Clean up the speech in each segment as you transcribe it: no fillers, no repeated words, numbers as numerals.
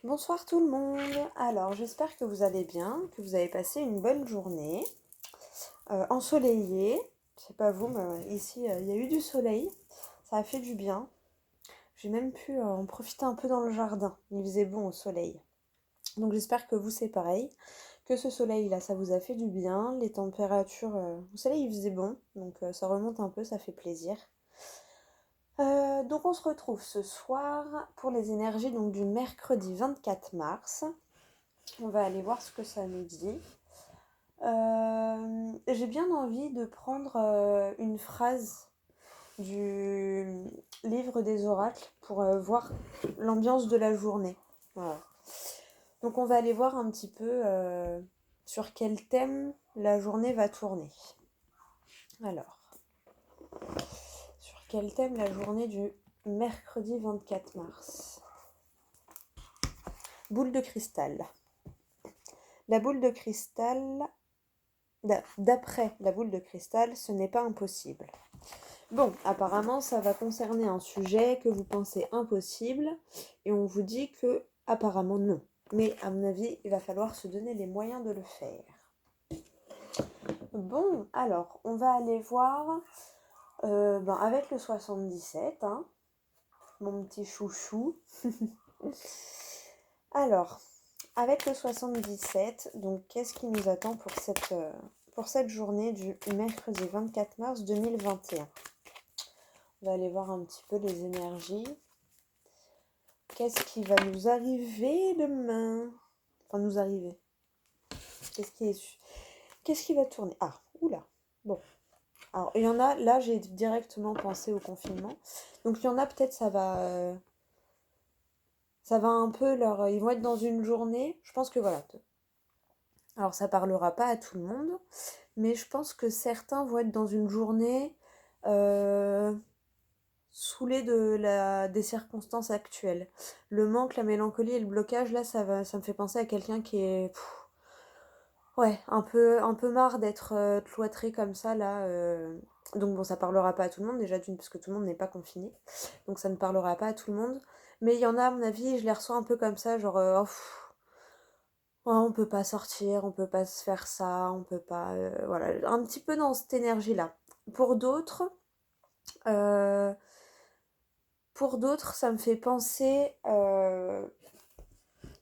Bonsoir tout le monde. Alors, j'espère que vous allez bien, que vous avez passé une bonne journée ensoleillée. Je sais pas vous, mais ici il y a eu du soleil, ça a fait du bien. J'ai même pu en profiter un peu dans le jardin. Il faisait bon au soleil. Donc j'espère que vous c'est pareil, que ce soleil là ça vous a fait du bien. Les températures, au soleil il faisait bon, donc ça remonte un peu, ça fait plaisir. Donc on se retrouve ce soir pour les énergies donc, du mercredi 24 mars. On va aller voir ce que ça nous dit. J'ai bien envie de prendre une phrase du livre des oracles pour voir l'ambiance de la journée. Voilà. Donc on va aller voir un petit peu sur quel thème la journée va tourner. Alors, sur quel thème la journée du mercredi 24 mars? Boule de cristal. La boule de cristal, d'après la boule de cristal, ce n'est pas impossible. Bon, apparemment, ça va concerner un sujet que vous pensez impossible et on vous dit que apparemment non. Mais à mon avis, il va falloir se donner les moyens de le faire. Bon, alors, on va aller voir avec le 77, hein, mon petit chouchou. Alors, avec le 77, donc qu'est-ce qui nous attend pour cette journée du mercredi 24 mars 2021? On va aller voir un petit peu les énergies. Qu'est-ce qui va nous arriver demain? Enfin, nous arriver. Qu'est-ce qui va tourner? Ah, oula. Bon. Alors, il y en a, là, j'ai directement pensé au confinement. Donc, il y en a, peut-être, ça va un peu leur... Ils vont être dans une journée. Je pense que, voilà. Alors, ça parlera pas à tout le monde. Mais je pense que certains vont être dans une journée... saoulés des circonstances actuelles. Le manque, la mélancolie et le blocage, là, ça me fait penser à quelqu'un qui est ouais, un peu marre d'être cloîtré comme ça, là. Donc bon, ça parlera pas à tout le monde, déjà d'une, parce que tout le monde n'est pas confiné. Donc ça ne parlera pas à tout le monde. Mais il y en a, à mon avis, je les reçois un peu comme ça, genre, ouais, on peut pas sortir, on peut pas se faire ça, on peut pas... voilà, un petit peu dans cette énergie-là. Pour d'autres... euh, Pour d'autres, ça me fait penser...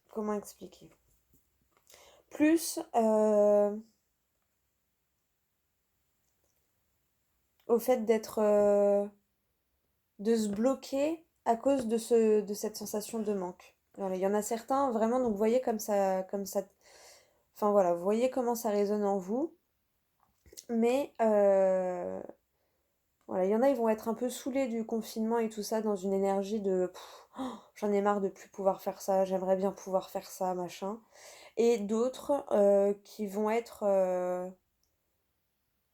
comment expliquer? Plus au fait d'être... de se bloquer à cause de cette sensation de manque. Voilà, il y en a certains, vraiment, donc vous voyez comme ça... Enfin voilà, vous voyez comment ça résonne en vous. Mais voilà, il y en a, ils vont être un peu saoulés du confinement et tout ça, dans une énergie de... j'en ai marre de plus pouvoir faire ça, j'aimerais bien pouvoir faire ça, machin. Et d'autres qui vont être... En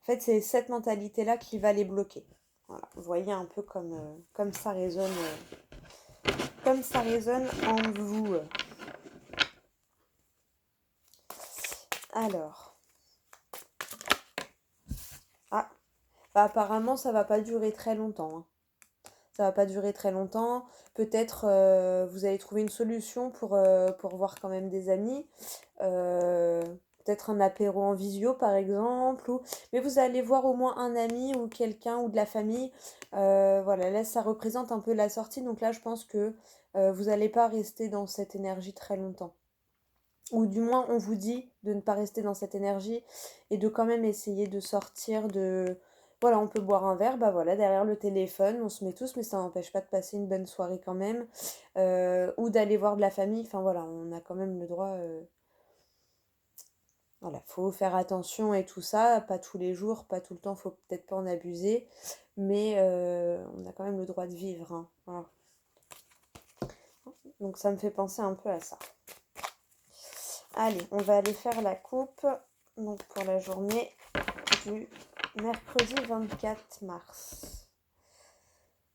fait, c'est cette mentalité-là qui va les bloquer. Voilà, vous voyez un peu comme ça résonne en vous. Alors, ah, bah apparemment ça va pas durer très longtemps, hein. Ça va pas durer très longtemps. Peut-être vous allez trouver une solution pour voir quand même des amis. Euh, Peut-être un apéro en visio par exemple. Mais vous allez voir au moins un ami ou quelqu'un ou de la famille. Voilà, là ça représente un peu la sortie. Donc là je pense que vous n'allez pas rester dans cette énergie très longtemps. Ou du moins on vous dit de ne pas rester dans cette énergie et de quand même essayer de sortir de... Voilà, on peut boire un verre, bah voilà, derrière le téléphone, on se met tous, mais ça n'empêche pas de passer une bonne soirée quand même. Ou d'aller voir de la famille, enfin voilà, on a quand même le droit... Voilà, faut faire attention et tout ça, pas tous les jours, pas tout le temps, faut peut-être pas en abuser, mais on a quand même le droit de vivre, hein. Voilà. Donc ça me fait penser un peu à ça. Allez, on va aller faire la coupe donc pour la journée du mercredi 24 mars.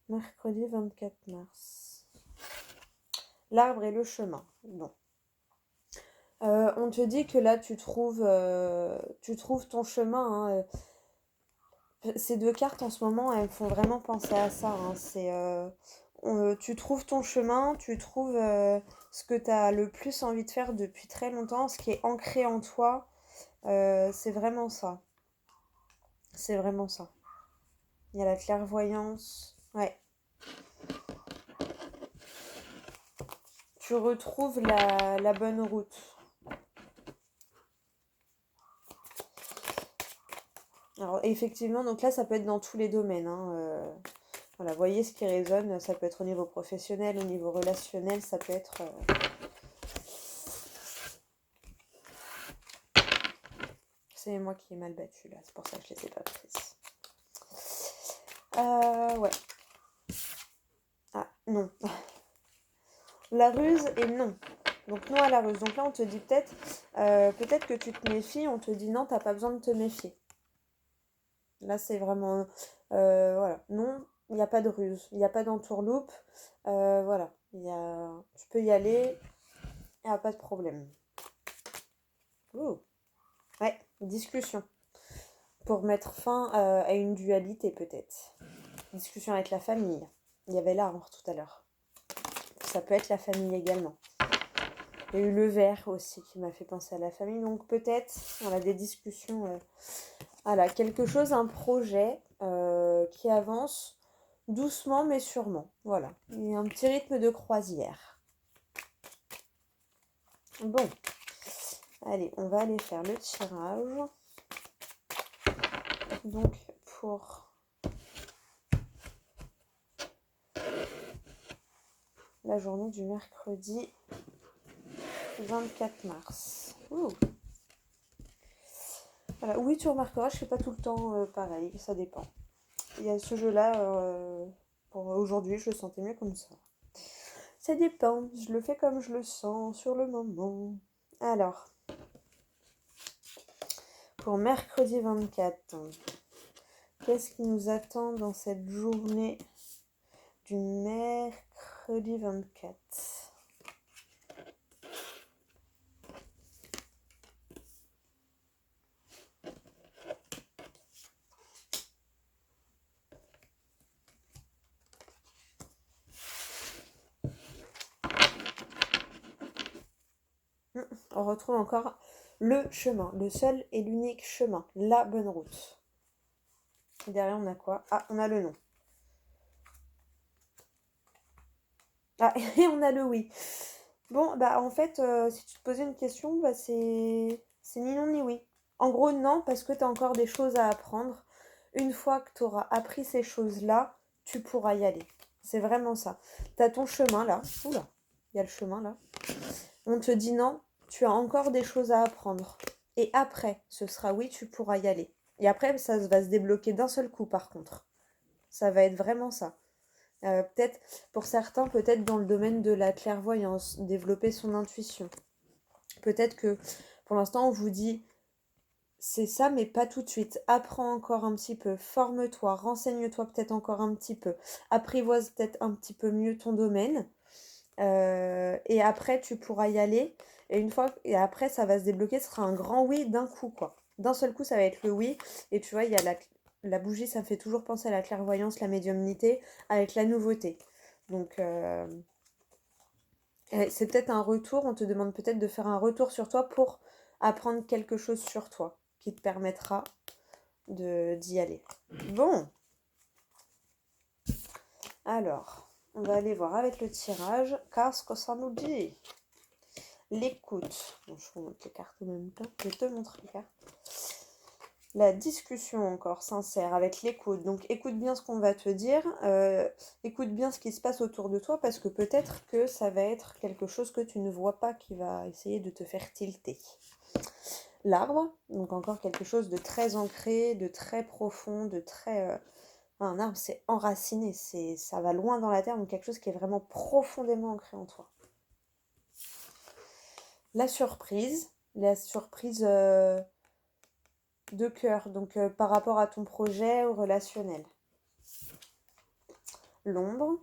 Mercredi 24 mars. L'arbre et le chemin. Bon. On te dit que là, tu trouves ton chemin, hein. Ces deux cartes en ce moment, elles me font vraiment penser à ça, hein. tu trouves ton chemin, tu trouves ce que tu as le plus envie de faire depuis très longtemps, ce qui est ancré en toi. C'est vraiment ça. C'est vraiment ça. Il y a la clairvoyance. Ouais. Tu retrouves la bonne route. Alors effectivement, donc là, ça peut être dans tous les domaines, hein, voilà, voyez ce qui résonne. Ça peut être au niveau professionnel, au niveau relationnel, ça peut être... C'est moi qui ai mal battu là, c'est pour ça que je les ai pas prises. Ouais. Ah, non. La ruse et non. Donc non à la ruse. Donc là, on te dit peut-être que tu te méfies, on te dit non, t'as pas besoin de te méfier. Là, c'est vraiment... voilà. Non, il n'y a pas de ruse, il n'y a pas d'entourloupe. Voilà. Tu peux y aller, il n'y a pas de problème. Ouh. Ouais, discussion. Pour mettre fin à une dualité, peut-être. Discussion avec la famille. Il y avait l'arbre tout à l'heure. Ça peut être la famille également. Il y a eu le verre aussi qui m'a fait penser à la famille. Donc peut-être, voilà, des discussions. Voilà, quelque chose, un projet qui avance doucement mais sûrement. Voilà. Il y a un petit rythme de croisière. Bon. Allez, on va aller faire le tirage. Donc pour la journée du mercredi 24 mars. Ouh. Voilà. Oui, tu remarqueras, je fais pas tout le temps pareil, ça dépend. Il y a ce jeu-là, pour aujourd'hui, je le sentais mieux comme ça. Ça dépend, je le fais comme je le sens sur le moment. Alors, pour mercredi 24, qu'est-ce qui nous attend dans cette journée du mercredi 24 ? On retrouve encore le chemin, le seul et l'unique chemin, la bonne route. Et derrière, on a quoi ? Ah, on a le non. Ah, et on a le oui. Bon, bah en fait, si tu te posais une question, bah c'est ni non ni oui. En gros, non, parce que tu as encore des choses à apprendre. Une fois que tu auras appris ces choses-là, tu pourras y aller. C'est vraiment ça. Tu as ton chemin là. Oula, il y a le chemin là. On te dit non, tu as encore des choses à apprendre. Et après, ce sera oui, tu pourras y aller. Et après, ça va se débloquer d'un seul coup par contre. Ça va être vraiment ça. Peut-être, pour certains, peut-être dans le domaine de la clairvoyance, développer son intuition. Peut-être que pour l'instant, on vous dit c'est ça, mais pas tout de suite. Apprends encore un petit peu, forme-toi, renseigne-toi peut-être encore un petit peu, apprivoise peut-être un petit peu mieux ton domaine. Et après, tu pourras y aller. Et après, ça va se débloquer, ce sera un grand oui d'un coup, quoi. D'un seul coup, ça va être le oui. Et tu vois, il y a la bougie, ça me fait toujours penser à la clairvoyance, la médiumnité, avec la nouveauté. Donc, c'est peut-être un retour, on te demande peut-être de faire un retour sur toi pour apprendre quelque chose sur toi qui te permettra d'y aller. Bon, alors, on va aller voir avec le tirage, qu'est-ce que ça nous dit ? L'écoute. Bon, je vous montre les cartes en même temps. Je te montre les cartes. La discussion encore sincère avec l'écoute. Donc écoute bien ce qu'on va te dire. Écoute bien ce qui se passe autour de toi parce que peut-être que ça va être quelque chose que tu ne vois pas qui va essayer de te faire tilter. L'arbre, donc encore quelque chose de très ancré, de très profond, de très... un arbre, c'est enraciné, ça va loin dans la terre, donc quelque chose qui est vraiment profondément ancré en toi. La surprise de cœur, donc par rapport à ton projet ou relationnel. L'ombre.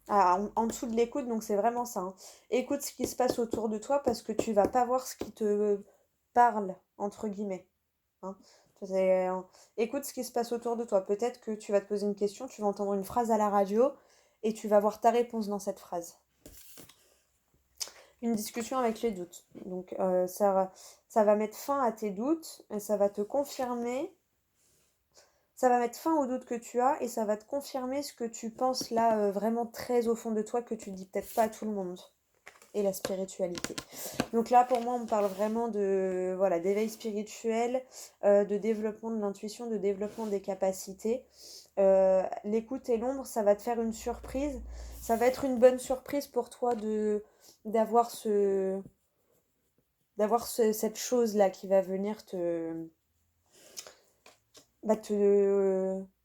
Ah, en dessous de l'écoute, donc c'est vraiment ça. Hein. Écoute ce qui se passe autour de toi parce que tu vas pas voir ce qui te parle, entre guillemets. Hein. Écoute ce qui se passe autour de toi. Peut-être que tu vas te poser une question, tu vas entendre une phrase à la radio et tu vas avoir ta réponse dans cette phrase. Une discussion avec les doutes. Donc ça va mettre fin à tes doutes et ça va te confirmer. Ça va mettre fin aux doutes que tu as et ça va te confirmer ce que tu penses là vraiment très au fond de toi que tu dis peut-être pas à tout le monde. Et la spiritualité. Donc là, pour moi, on parle vraiment de voilà, d'éveil spirituel, de développement de l'intuition, de développement des capacités. L'écoute et l'ombre, ça va te faire une surprise. Ça va être une bonne surprise pour toi d'avoir cette chose-là qui va venir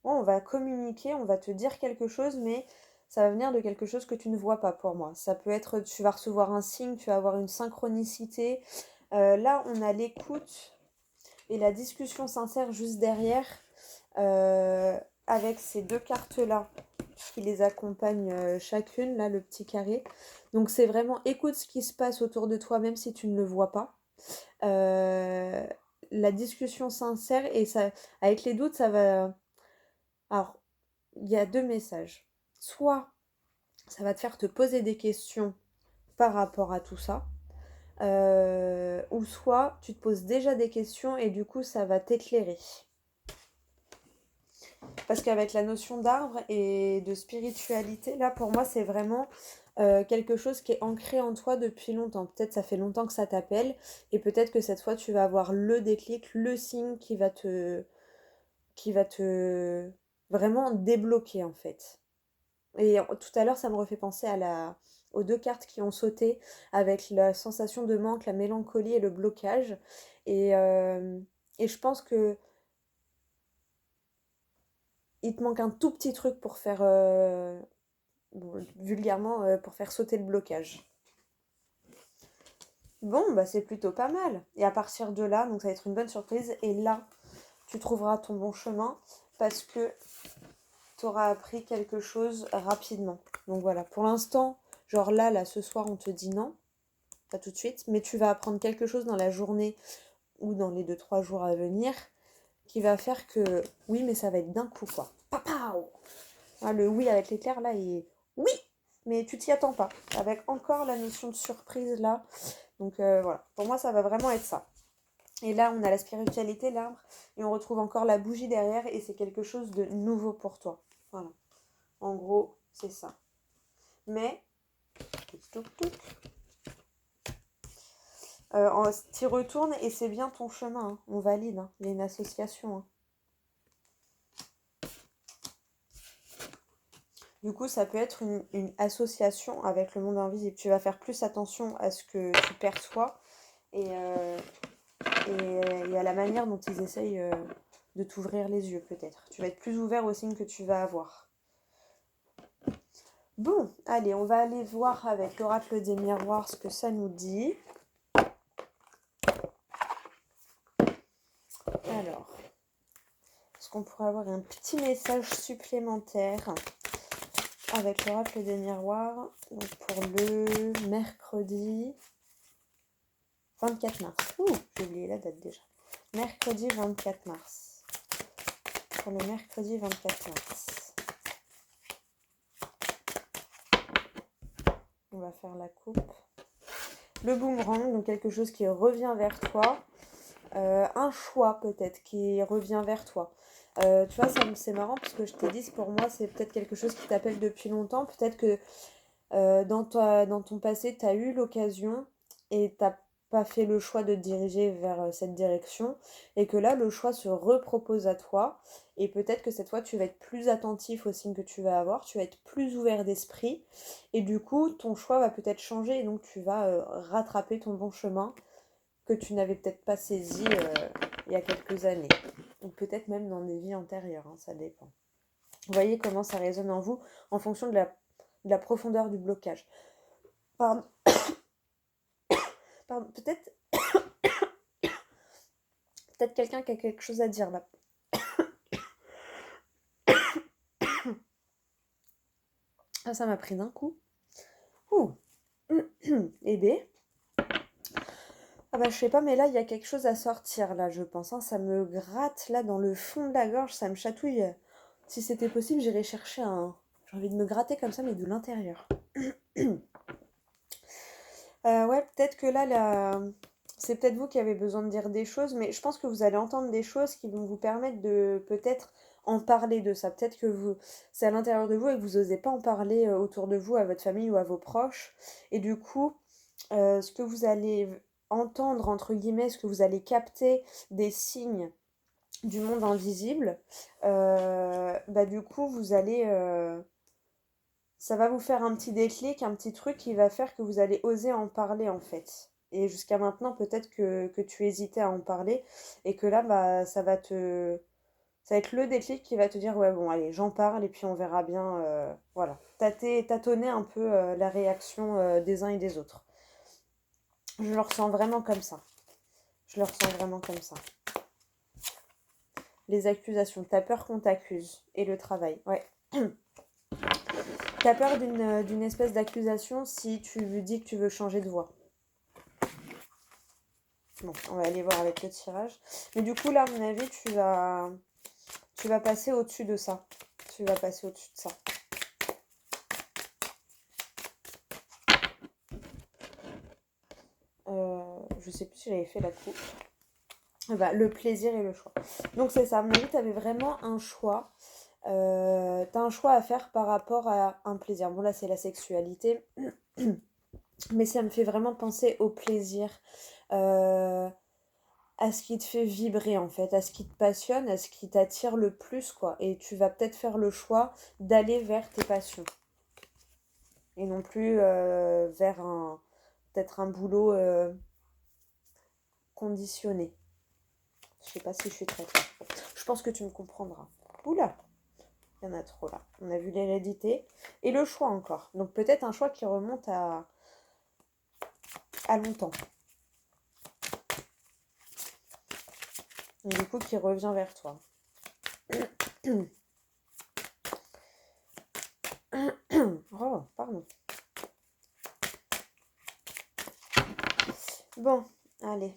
on va communiquer, on va te dire quelque chose, mais ça va venir de quelque chose que tu ne vois pas pour moi. Ça peut être, tu vas recevoir un signe, tu vas avoir une synchronicité. Là, on a l'écoute et la discussion sincère juste derrière, avec ces deux cartes-là qui les accompagnent chacune, là, le petit carré. Donc, c'est vraiment écoute ce qui se passe autour de toi, même si tu ne le vois pas. La discussion sincère et ça, avec les doutes, ça va... Alors, il y a deux messages. Soit ça va te faire te poser des questions par rapport à tout ça, ou soit tu te poses déjà des questions et du coup ça va t'éclairer. Parce qu'avec la notion d'arbre et de spiritualité, là pour moi c'est vraiment quelque chose qui est ancré en toi depuis longtemps. Peut-être ça fait longtemps que ça t'appelle et peut-être que cette fois tu vas avoir le déclic, le signe qui va te vraiment débloquer en fait. Et tout à l'heure, ça me refait penser aux deux cartes qui ont sauté avec la sensation de manque, la mélancolie et le blocage. Et, euh, et je pense que il te manque un tout petit truc pour faire, bon, vulgairement, pour faire sauter le blocage. Bon, bah c'est plutôt pas mal. Et à partir de là, donc ça va être une bonne surprise. Et là, tu trouveras ton bon chemin parce que tu auras appris quelque chose rapidement. Donc voilà, pour l'instant, genre là, ce soir, on te dit non, pas tout de suite, mais tu vas apprendre quelque chose dans la journée ou dans les 2-3 jours à venir qui va faire que oui, mais ça va être d'un coup, quoi. Papao. Ah, le oui avec l'éclair, là, il est oui, mais tu t'y attends pas. Avec encore la notion de surprise, là. Donc voilà, pour moi, ça va vraiment être ça. Et là, on a la spiritualité, l'arbre, et on retrouve encore la bougie derrière, et c'est quelque chose de nouveau pour toi. Voilà. En gros, c'est ça. Mais, t'y retournes et c'est bien ton chemin. Hein. On valide. Hein. Il y a une association. Hein. Du coup, ça peut être une association avec le monde invisible. Tu vas faire plus attention à ce que tu perçois et à la manière dont ils essayent de t'ouvrir les yeux, peut-être. Tu vas être plus ouvert aux signes que tu vas avoir. Bon, allez, on va aller voir avec l'oracle des miroirs ce que ça nous dit. Alors, est-ce qu'on pourrait avoir un petit message supplémentaire avec l'oracle des miroirs donc pour le mercredi 24 mars. Ouh, j'ai oublié la date déjà. Mercredi 24 mars. Pour le mercredi 24 mars. On va faire la coupe. Le boomerang, donc quelque chose qui revient vers toi. Un choix peut-être qui revient vers toi. Tu vois, c'est marrant parce que je t'ai dit, pour moi, c'est peut-être quelque chose qui t'appelle depuis longtemps. Peut-être que dans ton passé, tu as eu l'occasion et tu n'as pas fait le choix de te diriger vers cette direction et que là, le choix se repropose à toi et peut-être que cette fois, tu vas être plus attentif aux signes que tu vas avoir, tu vas être plus ouvert d'esprit et du coup, ton choix va peut-être changer et donc tu vas rattraper ton bon chemin que tu n'avais peut-être pas saisi il y a quelques années ou peut-être même dans des vies antérieures, hein, ça dépend. Vous voyez comment ça résonne en vous en fonction de la profondeur du blocage. Pardon. Pardon. Peut-être quelqu'un qui a quelque chose à dire là. Ah, ça m'a pris d'un coup. Ouh. Eh bien. Ah bah je sais pas, mais là il y a quelque chose à sortir là, je pense. Hein. Ça me gratte là dans le fond de la gorge, ça me chatouille. Si c'était possible, j'irais chercher J'ai envie de me gratter comme ça, mais de l'intérieur. Ouais, peut-être que là, c'est peut-être vous qui avez besoin de dire des choses, mais je pense que vous allez entendre des choses qui vont vous permettre de peut-être en parler de ça. Peut-être que c'est à l'intérieur de vous et que vous n'osez pas en parler autour de vous, à votre famille ou à vos proches. Et du coup, ce que vous allez entendre, entre guillemets, ce que vous allez capter des signes du monde invisible, bah du coup, ça va vous faire un petit déclic, un petit truc qui va faire que vous allez oser en parler en fait. Et jusqu'à maintenant, peut-être que tu hésitais à en parler et que là, bah, ça va être le déclic qui va te dire, ouais, bon, allez, j'en parle et puis on verra bien, voilà. Tâtonner un peu la réaction des uns et des autres. Je le ressens vraiment comme ça. Je le ressens vraiment comme ça. Les accusations. T'as peur qu'on t'accuse. Et le travail, ouais. T'as peur d'une espèce d'accusation si tu lui dis que tu veux changer de voie. Bon, on va aller voir avec le tirage. Mais du coup, là, à mon avis, tu vas passer au-dessus de ça. Tu vas passer au-dessus de ça. Je sais plus si j'avais fait la coupe. Bah, le plaisir et le choix. Donc c'est ça, à mon avis, tu avais vraiment un choix. T'as un choix à faire par rapport à un plaisir. Bon là c'est la sexualité, mais ça me fait vraiment penser au plaisir, euh, à ce qui te fait vibrer en fait, à ce qui te passionne, à ce qui t'attire le plus quoi. Et tu vas peut-être faire le choix d'aller vers tes passions et non plus vers peut-être un boulot conditionné. Je sais pas si je suis très claire. Je pense que tu me comprendras. Oula, il y en a trop là. On a vu l'hérédité et le choix encore. Donc peut-être un choix qui remonte à longtemps. Et du coup qui revient vers toi. Oh, pardon. Bon, allez.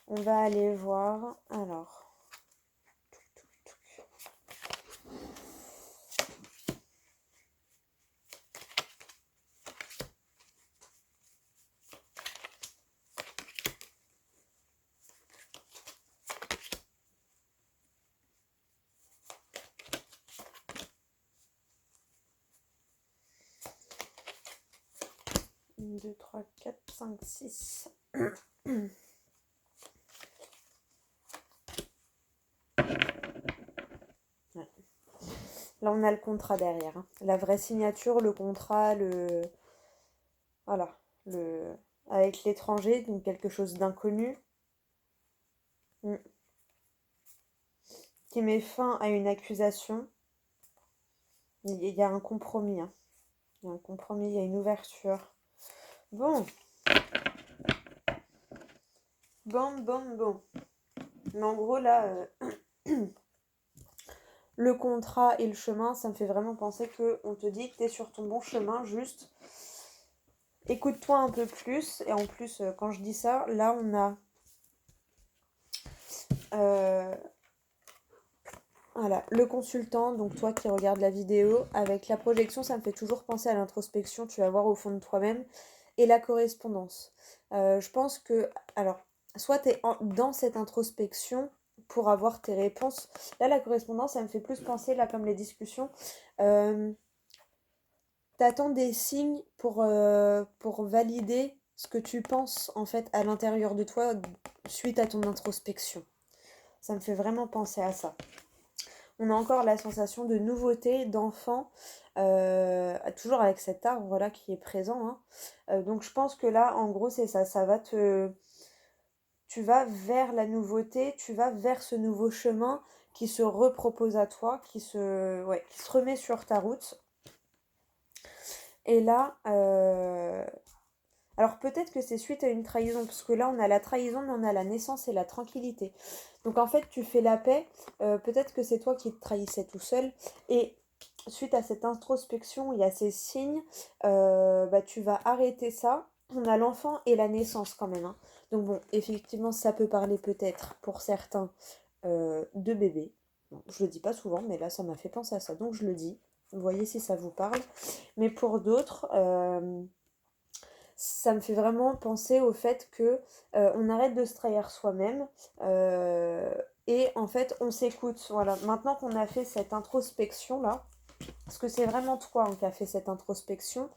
On va aller voir. Alors. Une, 2, 3, 4, 5, 6. Ouais. Là, on a le contrat derrière. Hein. La vraie signature, le contrat, voilà. Avec l'étranger, donc quelque chose d'inconnu. Qui met fin à une accusation. Il y a un compromis. Hein. Il y a un compromis, il y a une ouverture. Bon. Bon. Mais en gros, là, le contrat et le chemin, ça me fait vraiment penser qu'on te dit que tu es sur ton bon chemin, juste écoute-toi un peu plus. Et en plus, quand je dis ça, là, on a... voilà, le consultant, donc toi qui regardes la vidéo, avec la projection, ça me fait toujours penser à l'introspection, tu vas voir au fond de toi-même, et la correspondance. Je pense que, alors, soit tu es dans cette introspection pour avoir tes réponses. Là, la correspondance, ça me fait plus penser, là, comme les discussions, t'attends des signes pour valider ce que tu penses, en fait, à l'intérieur de toi, suite à ton introspection. Ça me fait vraiment penser à ça. On a encore la sensation de nouveauté, d'enfant, toujours avec cet arbre-là qui est présent. Hein. Donc je pense que là, en gros, c'est ça. Tu vas vers la nouveauté, tu vas vers ce nouveau chemin qui se repropose à toi, qui se remet sur ta route. Et là, alors peut-être que c'est suite à une trahison, parce que là on a la trahison, mais on a la naissance et la tranquillité. Donc en fait tu fais la paix, peut-être que c'est toi qui te trahissais tout seul, et suite à cette introspection, il y a ces signes, bah, tu vas arrêter ça. On a l'enfant et la naissance quand même. Hein. Donc bon, effectivement ça peut parler peut-être pour certains de bébé. Bon, je le dis pas souvent, mais là ça m'a fait penser à ça, donc je le dis. Vous voyez si ça vous parle. Mais pour d'autres, ça me fait vraiment penser au fait que on arrête de se trahir soi-même euh, et en fait on s'écoute. Voilà. Maintenant qu'on a fait cette introspection là, parce que c'est vraiment toi qui a fait cette introspection,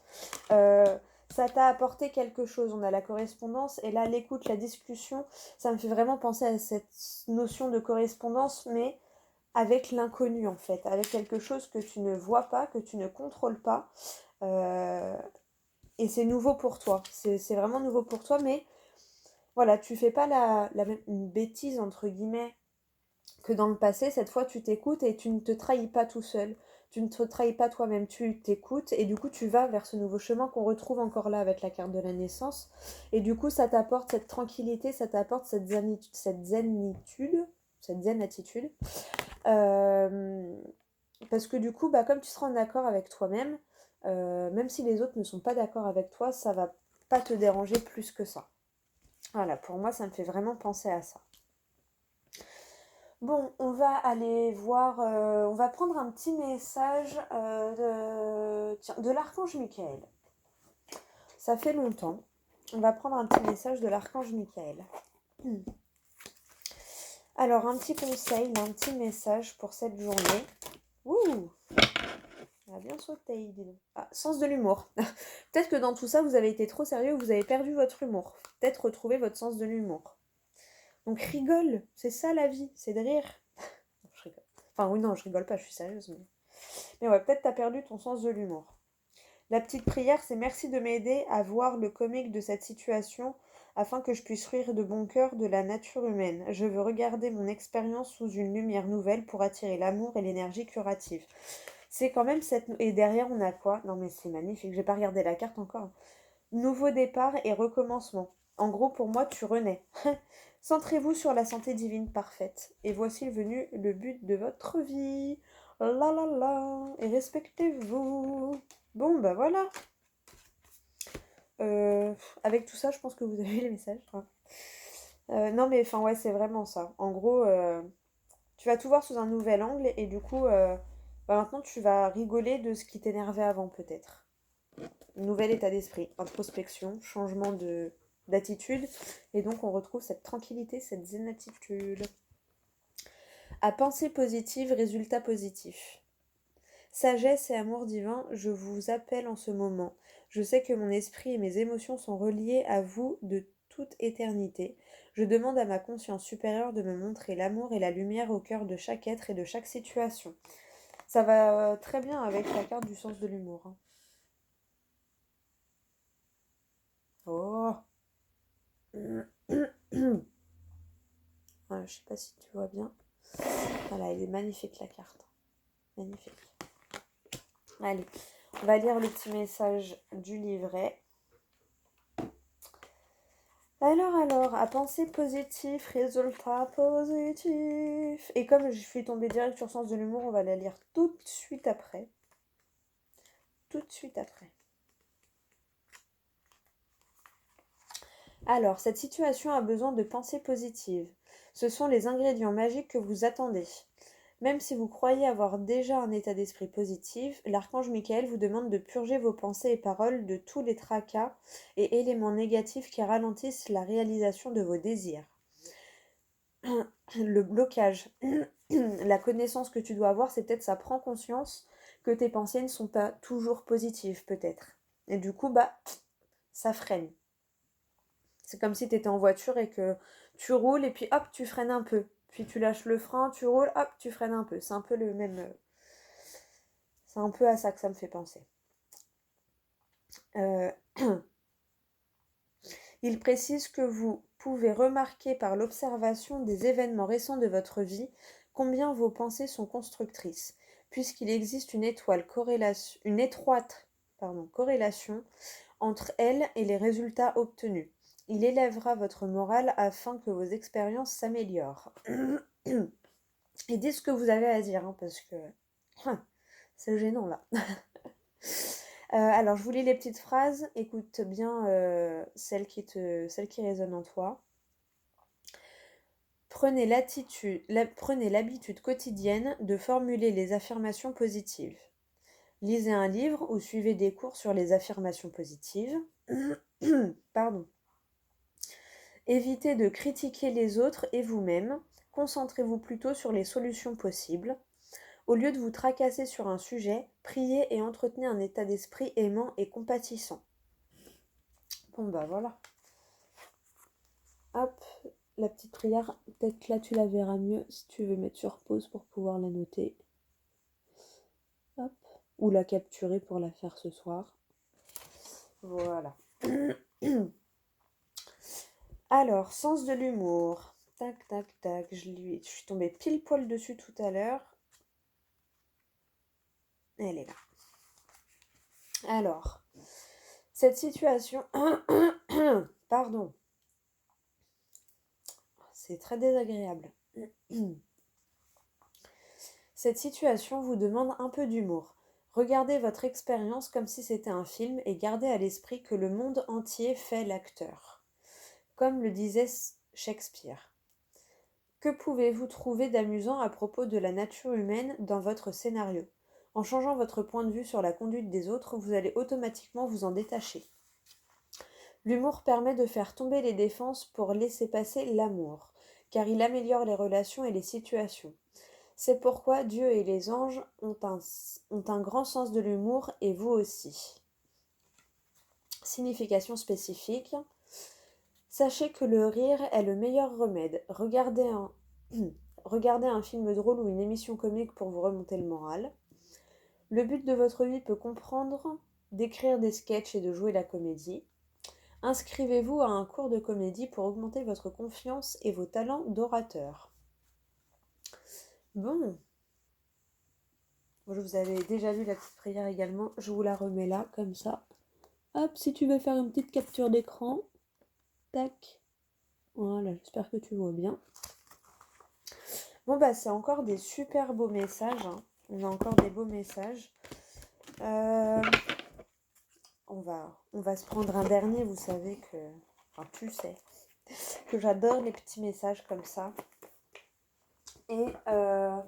euh, ça t'a apporté quelque chose. On a la correspondance et là l'écoute, la discussion, ça me fait vraiment penser à cette notion de correspondance, mais avec l'inconnu en fait, avec quelque chose que tu ne vois pas, que tu ne contrôles pas. Euh, et c'est nouveau pour toi. C'est vraiment nouveau pour toi, mais voilà, tu fais pas la même une bêtise entre guillemets que dans le passé. Cette fois, tu t'écoutes et tu ne te trahis pas tout seul. Tu ne te trahis pas toi-même, tu t'écoutes et du coup tu vas vers ce nouveau chemin qu'on retrouve encore là avec la carte de la naissance. Et du coup ça t'apporte cette tranquillité, ça t'apporte cette zen attitude. Euh, Parce que du coup, bah, comme tu seras en accord avec toi-même, même si les autres ne sont pas d'accord avec toi, ça va pas te déranger plus que ça. Voilà, pour moi, ça me fait vraiment penser à ça. Bon, on va aller voir, on va prendre un petit message tiens, de l'archange Michael. Ça fait longtemps. On va prendre un petit message de l'archange Michael. Alors, un petit conseil, un petit message pour cette journée. Ouh, elle a bien sauté, dis donc. Ah, sens de l'humour. Peut-être que dans tout ça, vous avez été trop sérieux, vous avez perdu votre humour. Peut-être retrouver votre sens de l'humour. Donc rigole, c'est ça la vie, c'est de rire. Non, je rigole. Enfin oui, non, je rigole pas, je suis sérieuse. Mais ouais, peut-être t'as perdu ton sens de l'humour. La petite prière, c'est merci de m'aider à voir le comique de cette situation afin que je puisse rire de bon cœur de la nature humaine. Je veux regarder mon expérience sous une lumière nouvelle pour attirer l'amour et l'énergie curative. C'est quand même cette... Et derrière, on a quoi? Non mais c'est magnifique, j'ai pas regardé la carte encore. Nouveau départ et recommencement. En gros, pour moi, tu renais. Centrez-vous sur la santé divine parfaite. Et voici venu le but de votre vie. La la la. Et respectez-vous. Bon, bah voilà. Euh, Avec tout ça, je pense que vous avez les messages. Hein. Non, mais enfin, ouais, c'est vraiment ça. En gros, tu vas tout voir sous un nouvel angle et du coup, bah, maintenant, tu vas rigoler de ce qui t'énervait avant, peut-être. Nouvel état d'esprit, introspection, changement de d'attitude, et donc on retrouve cette tranquillité, cette zen attitude. À pensée positive, résultat positif. Sagesse et amour divin, je vous appelle en ce moment. Je sais que mon esprit et mes émotions sont reliés à vous de toute éternité. Je demande à ma conscience supérieure de me montrer l'amour et la lumière au cœur de chaque être et de chaque situation. Ça va très bien avec la carte du sens de l'humour. Hein. Oh je sais pas si tu vois bien. Voilà, elle est magnifique la carte. Magnifique. Allez, on va lire le petit message du livret. Alors, à penser positif, résultat positif. Et comme je suis tombée direct sur Sens de l'humour, on va la lire tout de suite après. Tout de suite après. Alors, cette situation a besoin de pensées positives. Ce sont les ingrédients magiques que vous attendez. Même si vous croyez avoir déjà un état d'esprit positif, l'archange Michael vous demande de purger vos pensées et paroles de tous les tracas et éléments négatifs qui ralentissent la réalisation de vos désirs. Le blocage, la connaissance que tu dois avoir, c'est peut-être ça prend conscience que tes pensées ne sont pas toujours positives, peut-être. Et du coup, bah, ça freine. C'est comme si tu étais en voiture et que tu roules et puis hop, tu freines un peu. Puis tu lâches le frein, tu roules, hop, tu freines un peu. C'est un peu le même. C'est un peu à ça que ça me fait penser. Euh, Il précise que vous pouvez remarquer par l'observation des événements récents de votre vie combien vos pensées sont constructrices, puisqu'il existe une étroite corrélation entre elles et les résultats obtenus. Il élèvera votre morale afin que vos expériences s'améliorent. Et dites ce que vous avez à dire, hein, parce que c'est gênant là. Alors, je vous lis les petites phrases. Écoute bien celles qui résonnent en toi. Prenez l'habitude quotidienne de formuler les affirmations positives. Lisez un livre ou suivez des cours sur les affirmations positives. Pardon. Évitez de critiquer les autres et vous-même. Concentrez-vous plutôt sur les solutions possibles. Au lieu de vous tracasser sur un sujet, priez et entretenez un état d'esprit aimant et compatissant. Bon bah voilà. Hop, la petite prière, peut-être là tu la verras mieux si tu veux mettre sur pause pour pouvoir la noter. Hop, ou la capturer pour la faire ce soir. Voilà. Alors, sens de l'humour. Tac, tac, tac. Je suis tombée pile poil dessus tout à l'heure. Elle est là. Alors, cette situation... Pardon. C'est très désagréable. Cette situation vous demande un peu d'humour. Regardez votre expérience comme si c'était un film et gardez à l'esprit que le monde entier fait l'acteur. Comme le disait Shakespeare. Que pouvez-vous trouver d'amusant à propos de la nature humaine dans votre scénario ? En changeant votre point de vue sur la conduite des autres, vous allez automatiquement vous en détacher. L'humour permet de faire tomber les défenses pour laisser passer l'amour, car il améliore les relations et les situations. C'est pourquoi Dieu et les anges ont un grand sens de l'humour et vous aussi. Signification spécifique. Sachez que le rire est le meilleur remède. Regardez un film drôle ou une émission comique pour vous remonter le moral. Le but de votre vie peut comprendre d'écrire des sketchs et de jouer la comédie. Inscrivez-vous à un cours de comédie pour augmenter votre confiance et vos talents d'orateur. Bon. Je vous avais déjà lu la petite prière également. Je vous la remets là, comme ça. Hop, si tu veux faire une petite capture d'écran. Tac. Voilà, j'espère que tu vois bien. Bon, bah, c'est encore des super beaux messages. Hein. On a encore des beaux messages. On va se prendre un dernier, vous savez que... Enfin, tu sais que j'adore les petits messages comme ça. Et ben,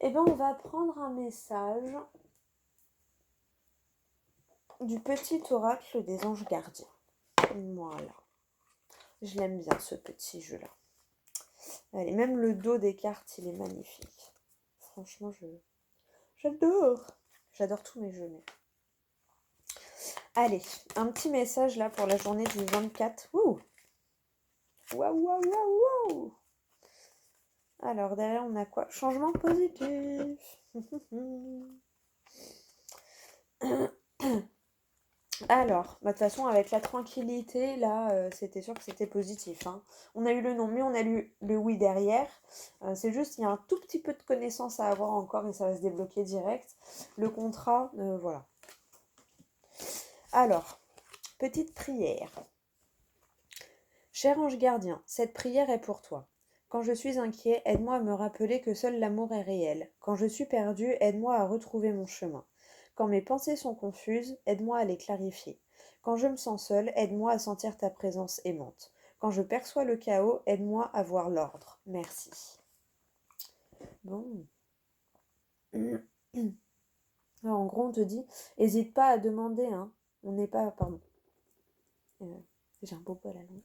on va prendre un message du petit oracle des anges gardiens. Voilà. Je l'aime bien, ce petit jeu-là. Allez, même le dos des cartes, il est magnifique. Franchement, j'adore. J'adore tous mes jeux. Mais... Allez, un petit message là pour la journée du 24. Ouh. Waouh, waouh, waouh, waouh. Alors, derrière, on a quoi ? Changement positif. Alors, de toute façon, avec la tranquillité, là, c'était sûr que c'était positif. Hein. On a eu le non, mais on a eu le oui derrière. C'est juste, il y a un tout petit peu de connaissances à avoir encore et ça va se débloquer direct. Le contrat, voilà. Alors, petite prière. Cher ange gardien, cette prière est pour toi. Quand je suis inquiet, aide-moi à me rappeler que seul l'amour est réel. Quand je suis perdu, aide-moi à retrouver mon chemin. Quand mes pensées sont confuses, aide-moi à les clarifier. Quand je me sens seule, aide-moi à sentir ta présence aimante. Quand je perçois le chaos, aide-moi à voir l'ordre. Merci. Bon. Alors, en gros, on te dit, n'hésite pas à demander, hein. On n'est pas... Pardon. J'ai un bobo à la langue.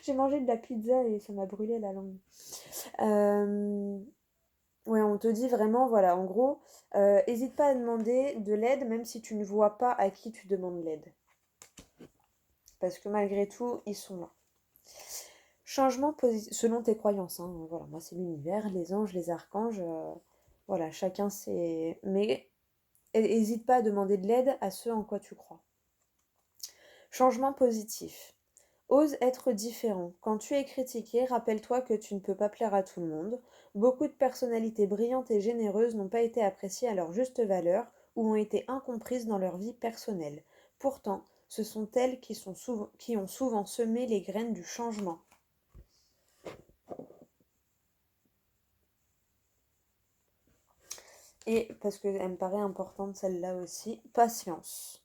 J'ai mangé de la pizza et ça m'a brûlé la langue. Ouais, on te dit vraiment, voilà, en gros, hésite pas à demander de l'aide, même si tu ne vois pas à qui tu demandes l'aide. Parce que malgré tout, ils sont là. Changement selon tes croyances. Hein. Voilà, moi, c'est l'univers, les anges, les archanges. Voilà, chacun c'est... Mais hésite pas à demander de l'aide à ceux en quoi tu crois. Changement positif. Ose être différent. Quand tu es critiqué, rappelle-toi que tu ne peux pas plaire à tout le monde. Beaucoup de personnalités brillantes et généreuses n'ont pas été appréciées à leur juste valeur ou ont été incomprises dans leur vie personnelle. Pourtant, ce sont elles qui ont souvent semé les graines du changement. Et, parce qu'elle me paraît importante celle-là aussi, patience.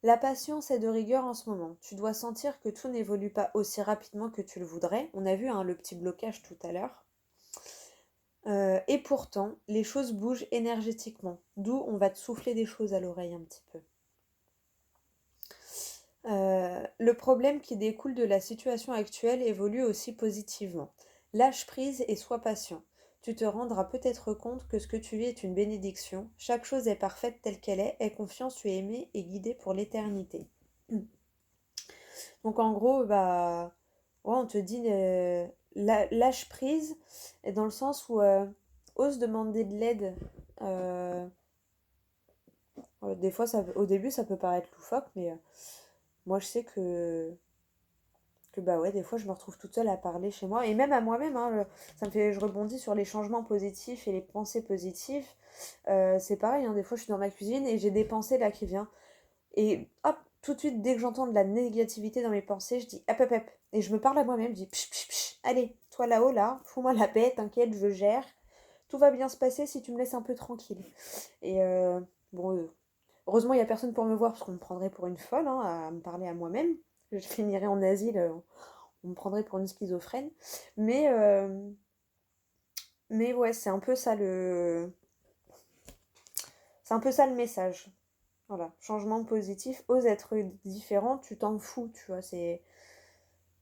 La patience est de rigueur en ce moment. Tu dois sentir que tout n'évolue pas aussi rapidement que tu le voudrais. On a vu le petit blocage tout à l'heure. Et pourtant, les choses bougent énergétiquement. D'où on va te souffler des choses à l'oreille un petit peu. Le problème qui découle de la situation actuelle évolue aussi positivement. Lâche prise et sois patient. Tu te rendras peut-être compte que ce que tu vis est une bénédiction. Chaque chose est parfaite telle qu'elle est. Aie confiance, tu es aimé et guidé pour l'éternité. Donc en gros, bah, ouais, on te dit lâche prise, et dans le sens où ose demander de l'aide. Euh, des fois, au début, ça peut paraître loufoque, mais moi, je sais que bah ouais, des fois, je me retrouve toute seule à parler chez moi, et même à moi-même, hein, ça me fait, je rebondis sur les changements positifs et les pensées positives. C'est pareil, hein, des fois, je suis dans ma cuisine et j'ai des pensées là qui viennent. Et hop, tout de suite, dès que j'entends de la négativité dans mes pensées, je dis hop hop hop. Et je me parle à moi-même, je dis psh, psh, psh, allez, toi là-haut, là, fous-moi la paix, t'inquiète, je gère. Tout va bien se passer si tu me laisses un peu tranquille. Et bon, heureusement, il n'y a personne pour me voir parce qu'on me prendrait pour une folle, hein, à me parler à moi-même. Je finirais en asile, on me prendrait pour une schizophrène. Mais, euh, mais ouais, c'est un peu ça le message. Voilà, changement positif, ose être différent, tu t'en fous, tu vois, c'est...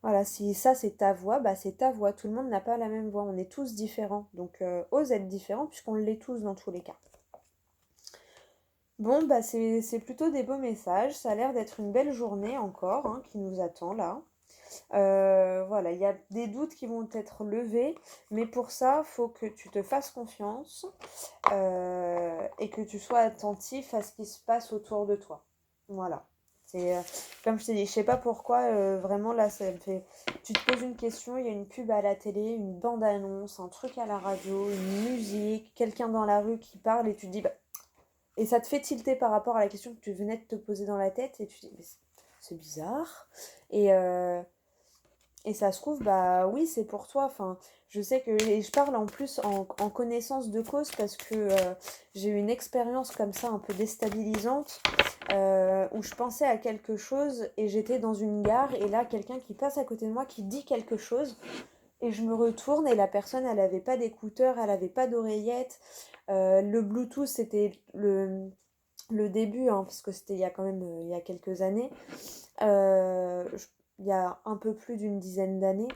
Voilà, si ça c'est ta voix, bah c'est ta voix, tout le monde n'a pas la même voix, on est tous différents, donc ose être différent puisqu'on l'est tous dans tous les cas. Bon, bah c'est plutôt des beaux messages, ça a l'air d'être une belle journée encore hein, qui nous attend là. Voilà, il y a des doutes qui vont être levés, mais pour ça, il faut que tu te fasses confiance et que tu sois attentif à ce qui se passe autour de toi. Voilà. C'est comme je t'ai dit, je sais pas pourquoi, vraiment là, ça me fait. Tu te poses une question, il y a une pub à la télé, une bande-annonce, un truc à la radio, une musique, quelqu'un dans la rue qui parle et tu te dis, bah. Et ça te fait tilter par rapport à la question que tu venais de te poser dans la tête et tu te dis, mais c'est bizarre. Et, et ça se trouve, bah oui, c'est pour toi. Enfin, je sais que. Et je parle en plus en connaissance de cause parce que j'ai eu une expérience comme ça un peu déstabilisante où je pensais à quelque chose et j'étais dans une gare et là, quelqu'un qui passe à côté de moi qui dit quelque chose et je me retourne et la personne, elle avait pas d'écouteurs, elle avait pas d'oreillette. Le Bluetooth, c'était le début, hein, parce que c'était il y a quand même il y a quelques années. Il y a un peu plus d'une dizaine d'années.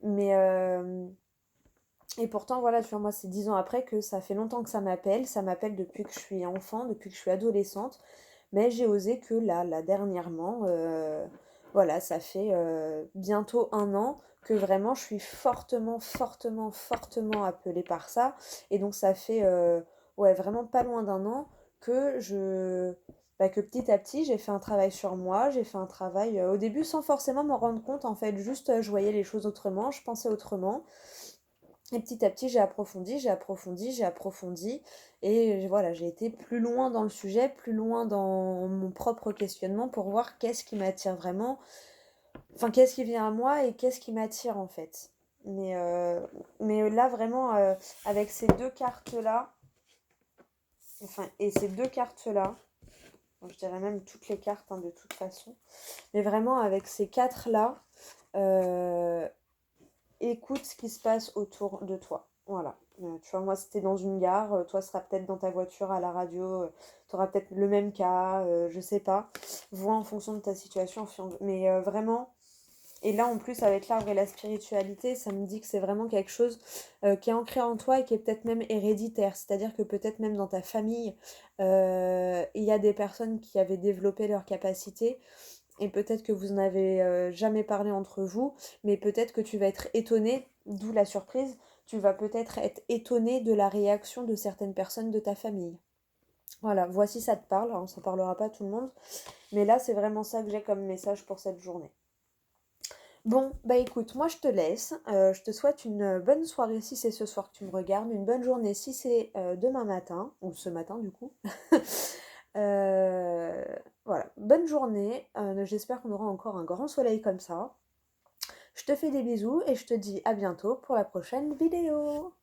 Mais et pourtant, voilà, tu vois, moi, c'est 10 ans après que ça fait longtemps que ça m'appelle. Ça m'appelle depuis que je suis enfant, depuis que je suis adolescente. Mais j'ai osé que là dernièrement, voilà, ça fait bientôt un an que vraiment je suis fortement, fortement, fortement appelée par ça. Et donc ça fait ouais, vraiment pas loin d'un an que que petit à petit j'ai fait un travail sur moi, j'ai fait un travail au début sans forcément m'en rendre compte en fait, juste je voyais les choses autrement, je pensais autrement. Et petit à petit, j'ai approfondi, j'ai approfondi, j'ai approfondi. Et voilà, j'ai été plus loin dans le sujet, plus loin dans mon propre questionnement pour voir qu'est-ce qui m'attire vraiment. Enfin, qu'est-ce qui vient à moi et qu'est-ce qui m'attire en fait. Mais, euh, mais là, vraiment, avec ces deux cartes-là, enfin, et ces deux cartes-là, je dirais même toutes les cartes hein, de toute façon, mais vraiment avec ces quatre-là, euh, écoute ce qui se passe autour de toi. Voilà. Tu vois, moi, c'était dans une gare, toi, ce sera peut-être dans ta voiture à la radio, tu auras peut-être le même cas, je sais pas. Vois en fonction de ta situation. Mais vraiment, et là, en plus, avec l'arbre et la spiritualité, ça me dit que c'est vraiment quelque chose qui est ancré en toi et qui est peut-être même héréditaire. C'est-à-dire que peut-être même dans ta famille, il y a des personnes qui avaient développé leur capacité et peut-être que vous n'avez jamais parlé entre vous, mais peut-être que tu vas être étonné, d'où la surprise, tu vas peut-être être étonné de la réaction de certaines personnes de ta famille. Voilà, voici ça te parle, hein, ça parlera pas à tout le monde, mais là c'est vraiment ça que j'ai comme message pour cette journée. Bon, bah écoute, moi je te laisse, je te souhaite une bonne soirée si c'est ce soir que tu me regardes, une bonne journée si c'est demain matin, ou ce matin du coup. Euh, voilà, bonne journée. J'espère qu'on aura encore un grand soleil comme ça. Je te fais des bisous et je te dis à bientôt pour la prochaine vidéo.